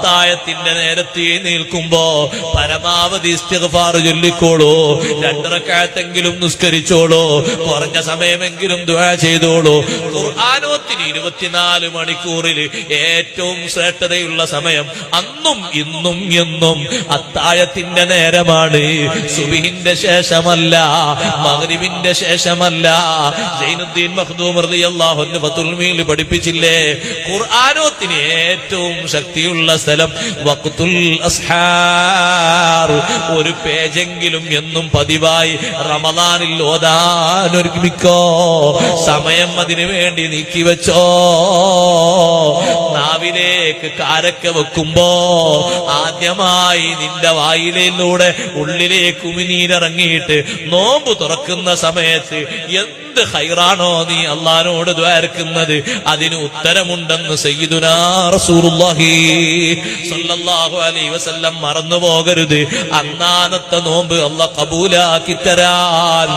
അത്താഴത്തിന്റെ നേരത്തെ നിൽക്കുമ്പോ പരമാവധി ഇസ്തിഗ്ഫാർ ചൊല്ലിക്കോളൂ. 2 റക്അത്തെങ്കിലും നിസ്കരിച്ചോളൂ. കുറഞ്ഞ സമയമെങ്കിലും ദുആ ചെയ്തോളൂ. ഖുർആനോത്തിന് 24 മണിക്കൂറിൽ ഏറ്റവും ശ്രേഷ്ഠതയുള്ള സമയം അന്നും ഇന്നും എന്നും അത്താഴത്തിന്റെ നേരമാണ്. സുബ്ഹിന്റെ ശേഷമല്ല, മഗ്രിബിന്റെ ശേഷമല്ല. സൈനുദ്ദീൻ മഖ്ദൂം റളിയല്ലാഹു അൻഹു ഫതുൽ മീൽ പഠിപ്പിച്ചില്ലേ, ഖുർആനോത്തിന് ഏറ്റവും ശക്തിയുള്ള സ്ഥലം വഖ്തുൽ അസ്ഹാർ. ഒരു പേജെങ്കിലും എന്നും പതിവായി റമദാനിൽ ഓതാൻ ഒരുമിക്കോ. സമയം അതിനു വേണ്ടി നീക്കിവെച്ചോ. നാവിലേക്ക് കാരക്ക വെക്കുമ്പോ ആദ്യമായി നിന്റെ വായിലൂടെ ഉള്ളിലേക്ക് ഉമിനീരിറങ്ങിയിട്ട് നോമ്പ് തുറക്കുന്ന സമയത്ത് എന്ത് ഖൈറാണോ നീ അല്ലാഹുവോട് ദ്വാരക്കുന്നത്, അതിന് ഉത്തരമുണ്ടെന്ന് സയ്യിദുനാ റസൂലുള്ളാഹി സ്വല്ലല്ലാഹു അലൈഹി വസല്ലം മറന്നു പോകരുത്. അന്നാനത്തെ നോമ്പ് അല്ലാഹ് കബൂലാക്കി തരാൻ